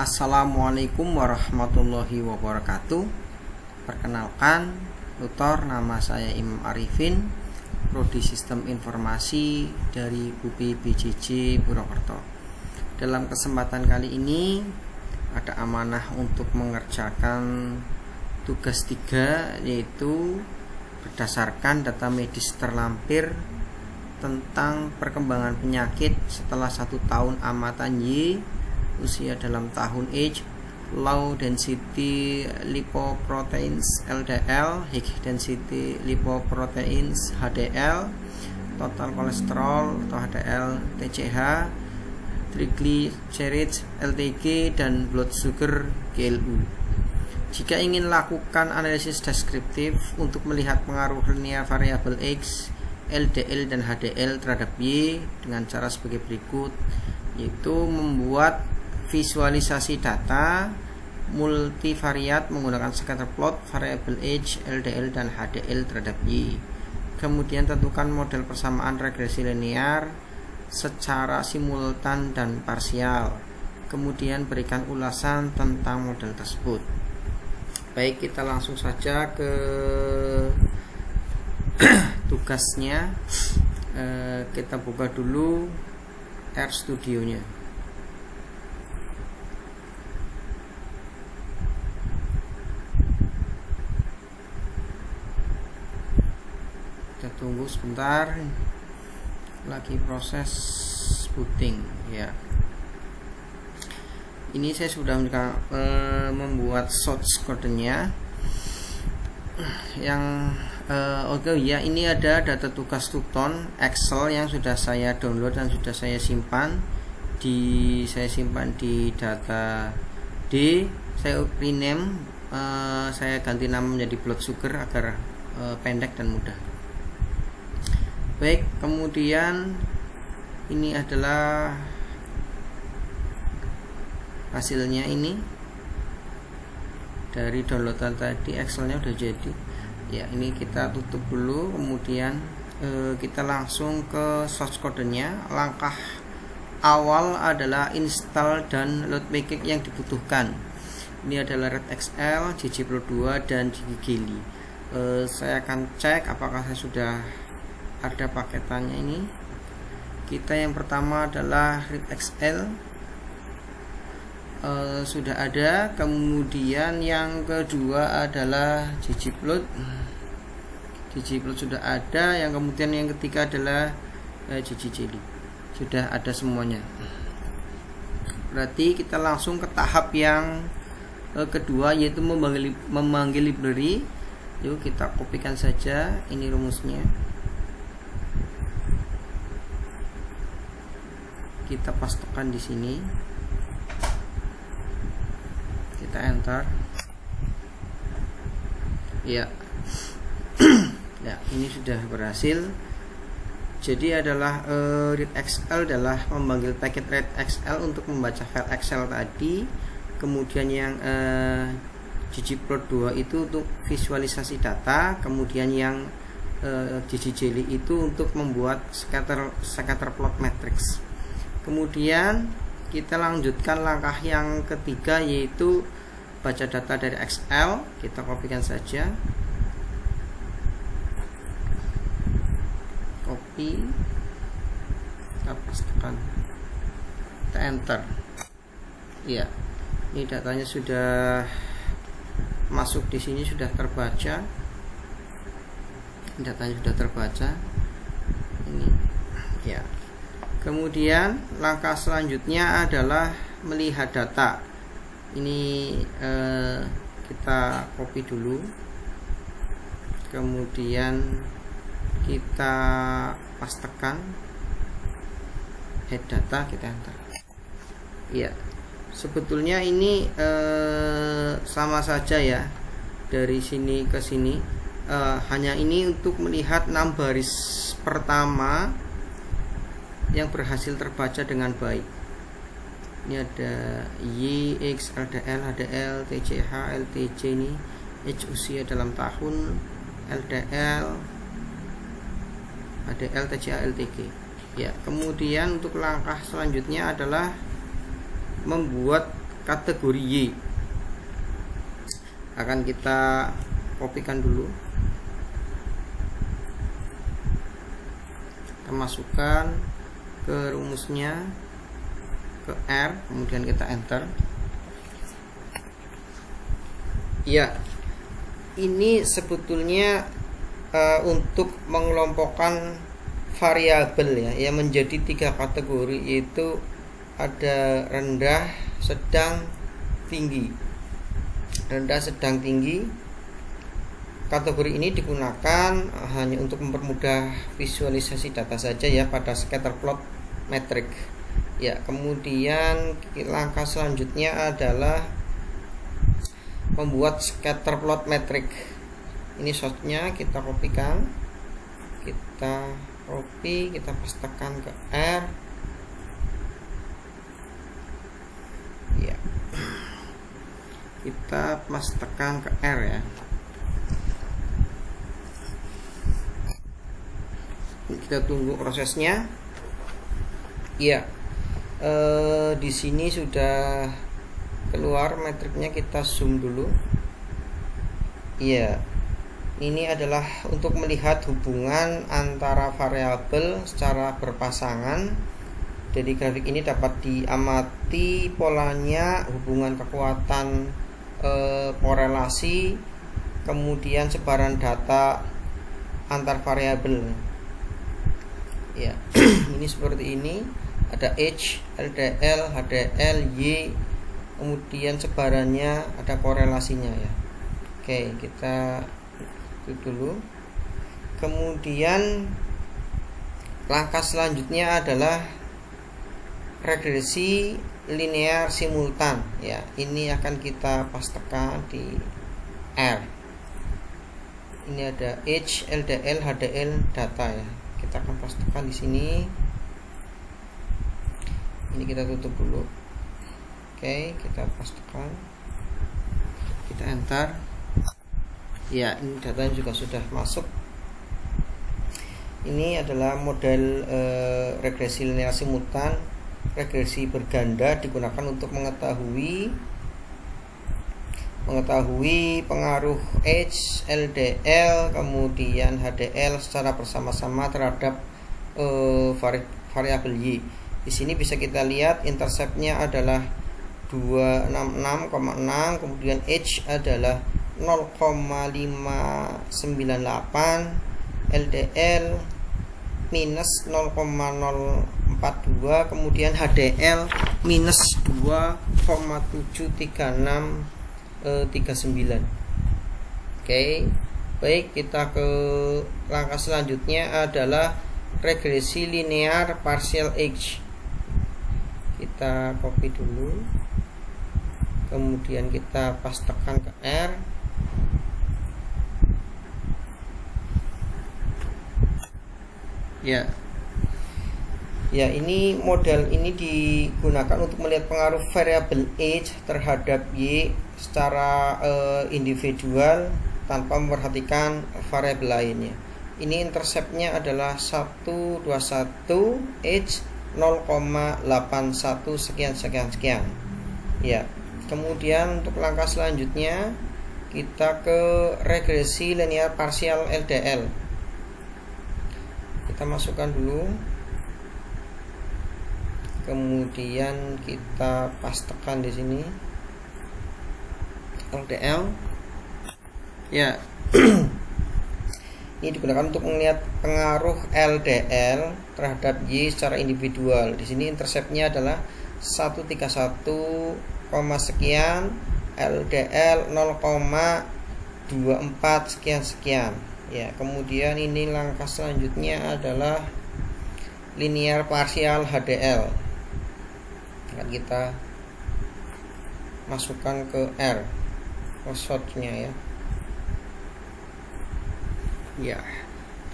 Assalamualaikum warahmatullahi wabarakatuh. Perkenalkan, tutor, nama saya Imam Arifin, Prodi Sistem Informasi dari UPI BJJ Purwokerto. Dalam kesempatan kali ini ada amanah untuk mengerjakan tugas 3, yaitu berdasarkan data medis terlampir tentang perkembangan penyakit setelah 1 tahun amatan Y, usia dalam tahun age, low density lipoproteins LDL, high density lipoproteins HDL, total kolesterol atau HDL, TCH, triglycerides LTG, dan blood sugar GLU. Jika ingin lakukan analisis deskriptif untuk melihat pengaruh linear variabel X, LDL dan HDL terhadap Y dengan cara sebagai berikut, yaitu membuat visualisasi data multivariat menggunakan scatter plot variabel H, LDL dan HDL terhadap Y. Kemudian tentukan model persamaan regresi linear secara simultan dan parsial. Kemudian berikan ulasan tentang model tersebut. Baik, kita langsung saja ke tugasnya. Kita buka dulu RStudio-nya. Kita tunggu sebentar, lagi proses booting ya. Ini saya sudah membuat source kodenya yang ini ada data tugas Tuton Excel yang sudah saya download dan sudah saya simpan di data D. Saya rename, saya ganti nama menjadi blood sugar agar pendek dan mudah. Baik, kemudian ini adalah hasilnya. Ini dari downloadan tadi, Excelnya udah jadi ya. Ini kita tutup dulu, kemudian kita langsung ke source kodenya. Langkah awal adalah install dan load package yang dibutuhkan. Ini adalah RedXL, ggplot2 dan gggelly. Saya akan cek apakah saya sudah ada paketannya. Ini kita yang pertama adalah RedXL, sudah ada. Kemudian yang kedua adalah ggplot sudah ada. Yang kemudian yang ketiga adalah gggelly, sudah ada semuanya. Berarti kita langsung ke tahap yang kedua, yaitu memanggil library. Yuk kita kopikan saja ini rumusnya, kita pastekan di sini, kita enter ya. Ya, ini sudah berhasil. Jadi adalah RedXL adalah memanggil paket RedXL untuk membaca file Excel tadi. Kemudian yang ggplot2 itu untuk visualisasi data. Kemudian yang gggelly itu untuk membuat scatter plot matrix. Kemudian kita lanjutkan langkah yang ketiga, yaitu baca data dari Excel. Kita kopikan saja, copy, kita pastekan, kita enter ya. Ini datanya sudah masuk di sini, sudah terbaca. Datanya sudah terbaca ini ya. Kemudian langkah selanjutnya adalah melihat data. Ini kita copy dulu, kemudian kita pastekan head data, kita enter ya. Sebetulnya ini sama saja ya, dari sini ke sini. Hanya ini untuk melihat 6 baris pertama yang berhasil terbaca dengan baik. Ini ada Y, X, LDL, HDL, TCH, LTJ. Ini H usia dalam tahun, LDL, HDL, TCH, LTG ya. Kemudian untuk langkah selanjutnya adalah membuat kategori Y. Akan kita kopikan dulu, kita masukkan ke rumusnya, ke R, kemudian kita enter. Ya, ini sebetulnya untuk mengelompokkan variabel ya menjadi 3 kategori, yaitu ada rendah, sedang, tinggi. Rendah, sedang, tinggi. Kategori ini digunakan hanya untuk mempermudah visualisasi data saja ya pada scatter plot metrik. Ya, kemudian langkah selanjutnya adalah membuat scatter plot metrik. Ini shotnya kita kopikan, kita copy, kita pastekan ke R. Ya, kita pastekan ke R ya. Kita tunggu prosesnya. Ya, di sini sudah keluar metriknya, kita zoom dulu. Ya, ini adalah untuk melihat hubungan antara variabel secara berpasangan. Jadi grafik ini dapat diamati polanya, hubungan kekuatan korelasi, kemudian sebaran data antar variabel. Ya, ini seperti ini. Ada H, LDL, HDL, Y, kemudian sebarannya, ada korelasinya ya. Oke, kita itu dulu. Kemudian langkah selanjutnya adalah regresi linear simultan ya. Ini akan kita pastekan di R. Ini ada H, LDL, HDL data ya. Kita akan pastekan di sini. Ini kita tutup dulu. Oke, kita pastekan. Kita enter. Ya, ini datanya juga sudah masuk. Ini adalah model regresi linear simultan, regresi berganda, digunakan untuk mengetahui pengaruh H, LDL, kemudian HDL secara bersama-sama terhadap variabel Y. Di sini bisa kita lihat interceptnya adalah 266,6, kemudian H adalah 0,598, LDL minus 0,042, kemudian HDL minus 2,73639. Oke, baik, kita ke langkah selanjutnya adalah regresi linear partial H. Kita copy dulu, kemudian kita pastekan ke R. Ya, ini model ini digunakan untuk melihat pengaruh variabel H terhadap Y secara individual tanpa memperhatikan variabel lainnya. Ini interceptnya adalah 121 H 0,81 sekian. Ya, kemudian untuk langkah selanjutnya kita ke regresi linear partial LDL. Kita masukkan dulu, kemudian kita pastekan di sini LDL. Ya, ini digunakan untuk melihat pengaruh LDL terhadap Y secara individual. Di sini interceptnya adalah 131, sekian, LDL 0,24 sekian. Ya, kemudian ini langkah selanjutnya adalah linear partial HDL. Akan kita masukkan ke R, shotnya ya. Ya,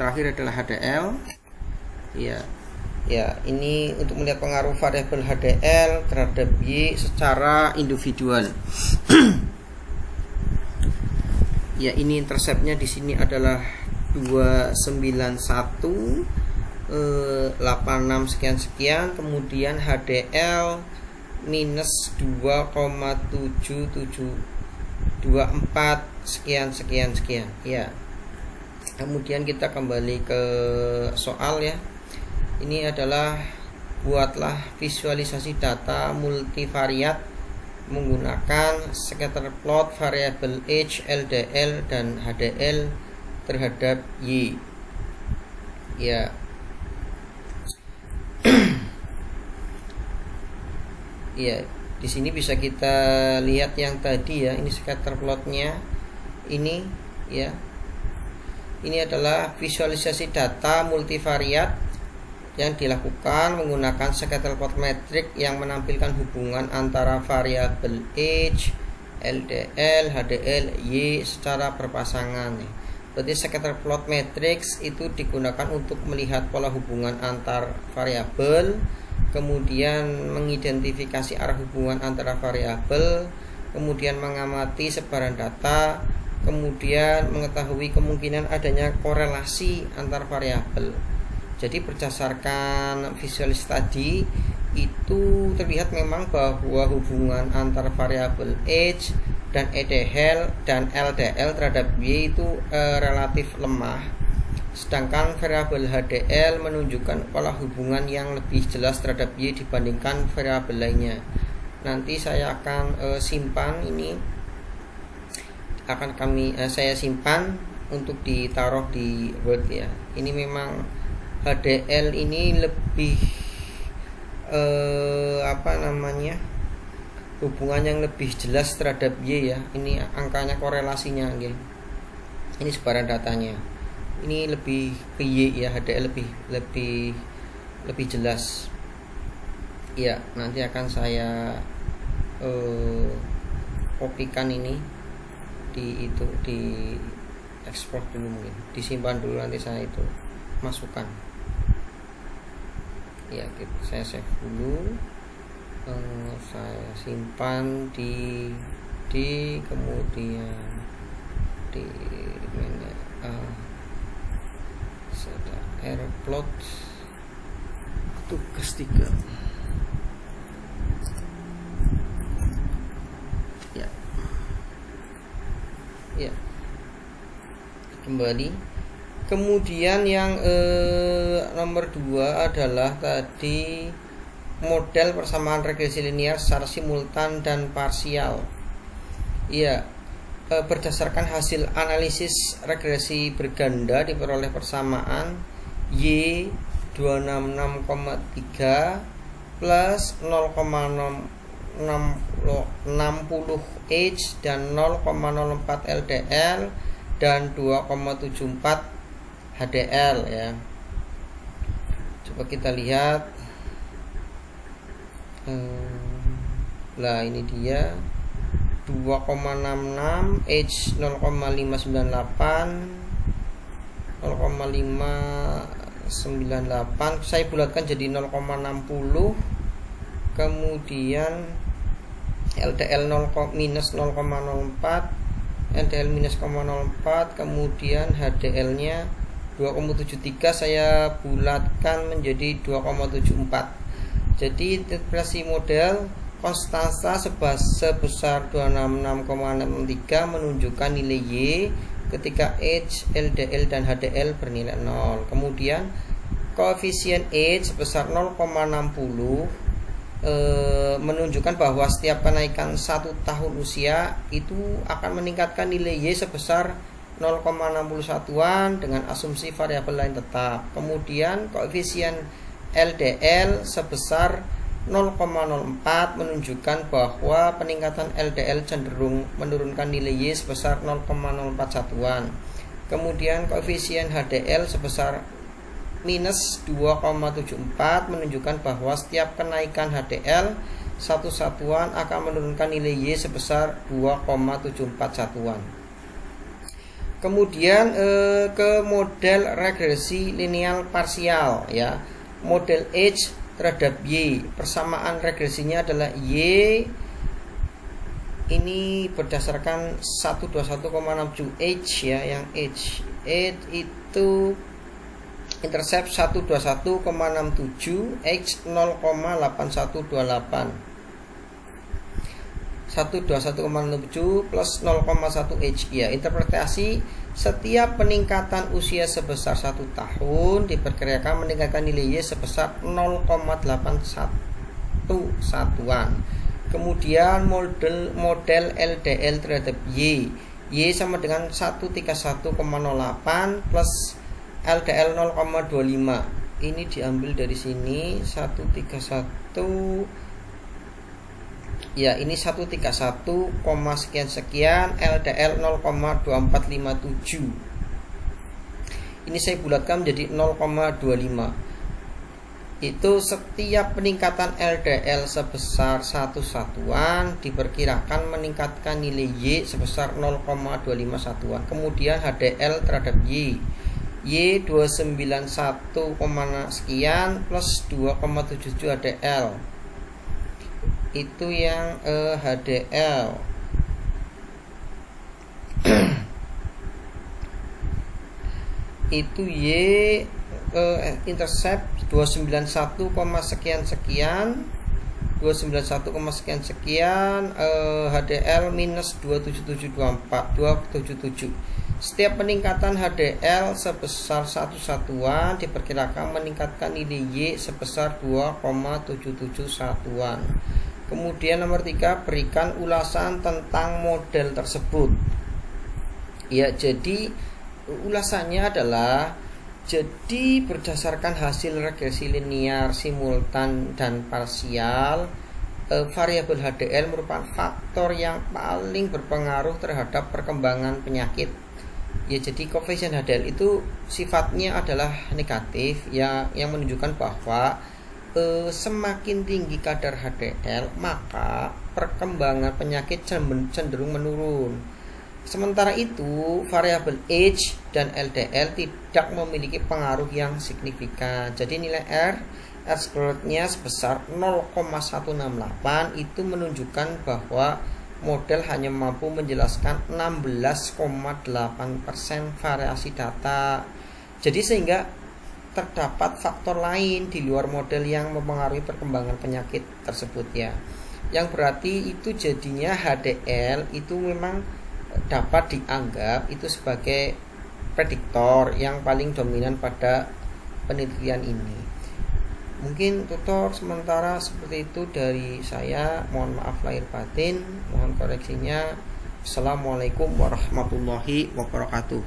terakhir adalah HDL. Ya, ini untuk melihat pengaruh variabel HDL terhadap Y secara individual. Ya, ini interceptnya di sini adalah 291, 86 sekian, kemudian HDL minus 2,7724 sekian ya. Kemudian kita kembali ke soal ya. Ini adalah buatlah visualisasi data multivariat menggunakan scatter plot variabel H, LDL dan HDL terhadap Y. Ya. Ya, di sini bisa kita lihat yang tadi ya, ini scatter plotnya. Ini ya. Ini adalah visualisasi data multivariat yang dilakukan menggunakan scatter plot metrik yang menampilkan hubungan antara variabel H, LDL, HDL, Y secara berpasangan. Berarti scatter plot matrix itu digunakan untuk melihat pola hubungan antar variabel, kemudian mengidentifikasi arah hubungan antara variabel, kemudian mengamati sebaran data, kemudian mengetahui kemungkinan adanya korelasi antar variabel. Jadi berdasarkan visualis tadi itu terlihat memang bahwa hubungan antar variabel H dan LDL terhadap Y itu relatif lemah. Sedangkan variabel HDL menunjukkan pola hubungan yang lebih jelas terhadap Y dibandingkan variabel lainnya. Nanti saya akan simpan ini, saya simpan untuk ditaruh di Word ya. Ini memang HDL ini lebih hubungan yang lebih jelas terhadap Y ya. Ini angkanya korelasinya ya. Ini sebaran datanya. Ini lebih ke Y ya, HDL lebih jelas. Ya, nanti akan saya kopikan ini di ekspor dulu, mungkin disimpan dulu, nanti saya itu masukkan. Ya, saya save dulu, saya simpan di kemudian di airplot tugas 3 ya kembali. Kemudian yang nomor 2 adalah tadi model persamaan regresi linear secara simultan dan parsial. Ya, berdasarkan hasil analisis regresi berganda diperoleh persamaan Y 266,3 plus 0,60 H dan 0,04 LDL dan 2,74 HDL ya. Coba kita lihat. Lah ini dia 2,66 H 0,598 0,598, saya bulatkan jadi 0,60, kemudian LDL minus 0,04, LDL minus 0,04, kemudian HDL nya 2,73, saya bulatkan menjadi 2,74. Jadi interpretasi model konstanta sebesar 266,63 menunjukkan nilai Y ketika H, LDL dan HDL bernilai 0. Kemudian koefisien H sebesar 0,60 menunjukkan bahwa setiap kenaikan 1 tahun usia itu akan meningkatkan nilai Y sebesar 0,61-an dengan asumsi variabel lain tetap. Kemudian koefisien LDL sebesar 0,04 menunjukkan bahwa peningkatan LDL cenderung menurunkan nilai Y sebesar 0,041-an. Kemudian koefisien HDL sebesar minus 2,74 menunjukkan bahwa setiap kenaikan HDL 1 satuan akan menurunkan nilai Y sebesar 2,741-an. Kemudian ke model regresi linear parsial ya. Model H terhadap Y, persamaan regresinya adalah Y ini berdasarkan 121,67 H ya, yang H itu intercept 121,67 X 0,8128 121,67 plus 0,1 H. Ya, interpretasi setiap peningkatan usia sebesar 1 tahun diperkirakan meningkatkan nilai Y sebesar 0,81 satuan. Kemudian model LDL terhadap Y sama dengan 131,08 plus LDL 0,25. Ini diambil dari sini 131. Ya, ini 131, sekian LDL 0,2457. Ini saya bulatkan menjadi 0,25. Itu setiap peningkatan LDL sebesar 1 satuan diperkirakan meningkatkan nilai Y sebesar 0,25 satuan. Kemudian HDL terhadap Y 291, sekian plus 2,77 HDL. Itu yang HDL. Itu Y intercept 291, sekian 291, HDL minus 277. Setiap peningkatan HDL sebesar 1 satuan diperkirakan meningkatkan nilai Y sebesar 2,77 satuan. Kemudian nomor 3, berikan ulasan tentang model tersebut. Ya, jadi ulasannya adalah, jadi berdasarkan hasil regresi linear, simultan, dan parsial, variabel HDL merupakan faktor yang paling berpengaruh terhadap perkembangan penyakit. Ya, jadi koefisien HDL itu sifatnya adalah negatif, yang menunjukkan bahwa semakin tinggi kadar HDL maka perkembangan penyakit cenderung menurun. Sementara itu variabel H dan LDL tidak memiliki pengaruh yang signifikan. Jadi nilai R-squared-nya sebesar 0,168 itu menunjukkan bahwa model hanya mampu menjelaskan 16,8% variasi data. Jadi sehingga terdapat faktor lain di luar model yang mempengaruhi perkembangan penyakit tersebut, ya. Yang berarti itu jadinya HDL itu memang dapat dianggap itu sebagai prediktor yang paling dominan pada penelitian ini. Mungkin tutor sementara seperti itu dari saya. Mohon maaf lahir batin, mohon koreksinya. Assalamualaikum warahmatullahi wabarakatuh.